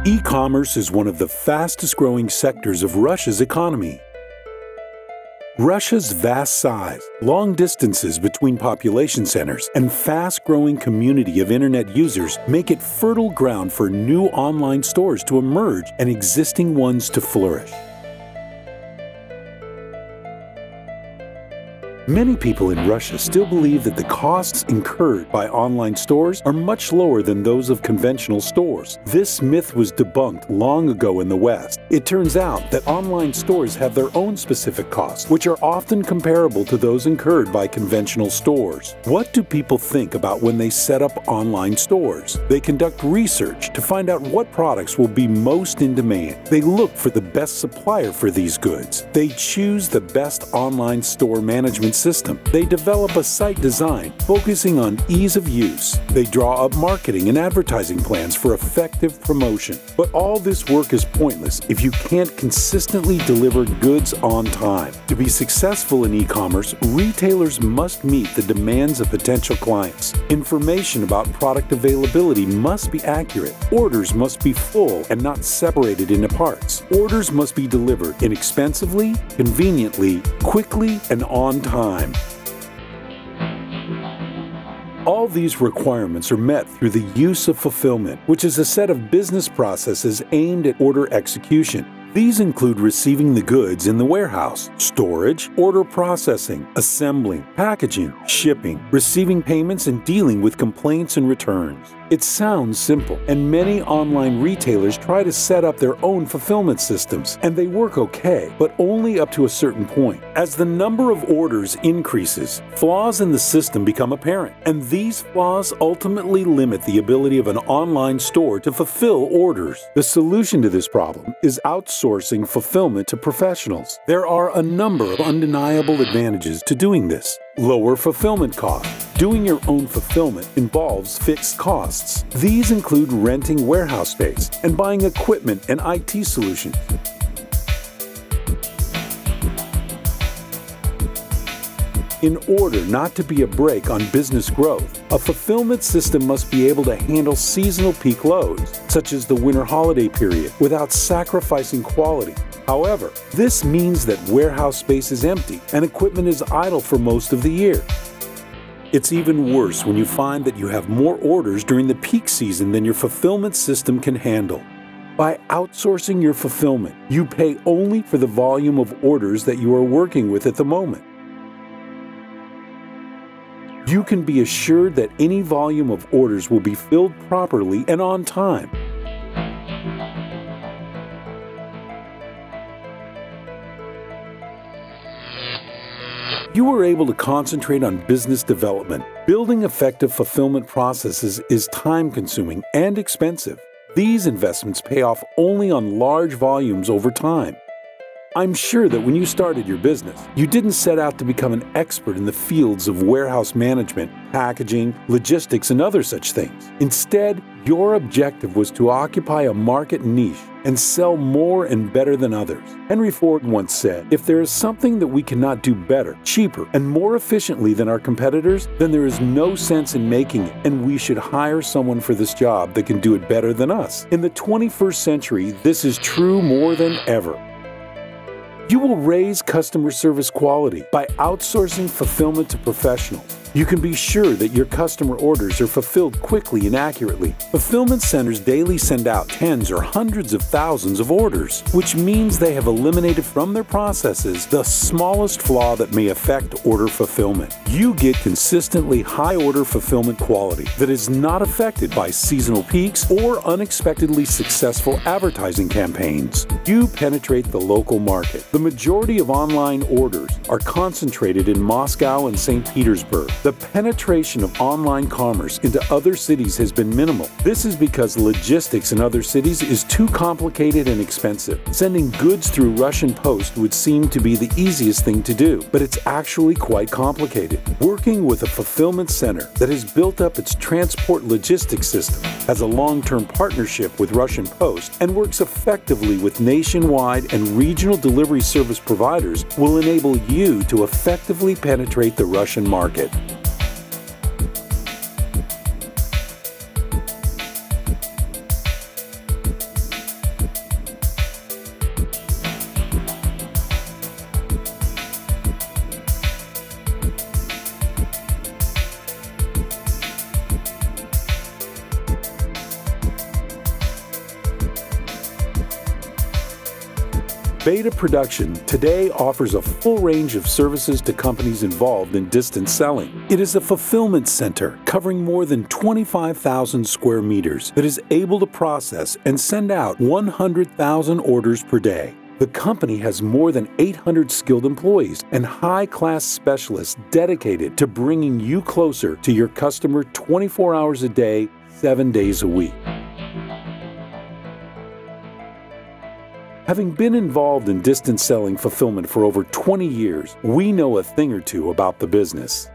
E-commerce is one of the fastest-growing sectors of Russia's economy. Russia's vast size, long distances between population centers, and fast-growing community of internet users make it fertile ground for new online stores to emerge and existing ones to flourish. Many people in Russia still believe that the costs incurred by online stores are much lower than those of conventional stores. This myth was debunked long ago in the West. It turns out that online stores have their own specific costs, which are often comparable to those incurred by conventional stores. What do people think about when they set up online stores? They conduct research to find out what products will be most in demand. They look for the best supplier for these goods. They choose the best online store management system. They develop a site design focusing on ease of use. They draw up marketing and advertising plans for effective promotion. But all this work is pointless if you can't consistently deliver goods on time. To be successful in e-commerce, retailers must meet the demands of potential clients. Information about product availability must be accurate. Orders must be full and not separated into parts. Orders must be delivered inexpensively, conveniently, quickly, and on time. All these requirements are met through the use of fulfillment, which is a set of business processes aimed at order execution. These include receiving the goods in the warehouse, storage, order processing, assembling, packaging, shipping, receiving payments, and dealing with complaints and returns. It sounds simple, and many online retailers try to set up their own fulfillment systems, and they work okay, but only up to a certain point. As the number of orders increases, flaws in the system become apparent, and these flaws ultimately limit the ability of an online store to fulfill orders. The solution to this problem is outsourcing fulfillment to professionals. There are a number of undeniable advantages to doing this. Lower fulfillment costs. Doing your own fulfillment involves fixed costs. These include renting warehouse space and buying equipment and IT solutions. In order not to be a brake on business growth, a fulfillment system must be able to handle seasonal peak loads, such as the winter holiday period, without sacrificing quality. However, this means that warehouse space is empty and equipment is idle for most of the year. It's even worse when you find that you have more orders during the peak season than your fulfillment system can handle. By outsourcing your fulfillment, you pay only for the volume of orders that you are working with at the moment. You can be assured that any volume of orders will be filled properly and on time. You are able to concentrate on business development. Building effective fulfillment processes is time-consuming and expensive. These investments pay off only on large volumes over time. I'm sure that when you started your business, you didn't set out to become an expert in the fields of warehouse management, packaging, logistics, and other such things. Instead, your objective was to occupy a market niche and sell more and better than others. Henry Ford once said, "If there is something that we cannot do better, cheaper, and more efficiently than our competitors, then there is no sense in making it, and we should hire someone for this job that can do it better than us." In the 21st century, this is true more than ever. You will raise customer service quality by outsourcing fulfillment to professionals. You can be sure that your customer orders are fulfilled quickly and accurately. Fulfillment centers daily send out tens or hundreds of thousands of orders, which means they have eliminated from their processes the smallest flaw that may affect order fulfillment. You get consistently high order fulfillment quality that is not affected by seasonal peaks or unexpectedly successful advertising campaigns. You penetrate the local market. The majority of online orders are concentrated in Moscow and St. Petersburg. The penetration of online commerce into other cities has been minimal. This is because logistics in other cities is too complicated and expensive. Sending goods through Russian post would seem to be the easiest thing to do, but it's actually quite complicated. Working with a fulfillment center that has built up its transport logistics system, has a long-term partnership with Russian Post, and works effectively with nationwide and regional delivery service providers will enable you to effectively penetrate the Russian market. Beta Production today offers a full range of services to companies involved in distance selling. It is a fulfillment center covering more than 25,000 square meters that is able to process and send out 100,000 orders per day. The company has more than 800 skilled employees and high-class specialists dedicated to bringing you closer to your customer 24 hours a day, 7 days a week. Having been involved in distance selling fulfillment for over 20 years, we know a thing or two about the business.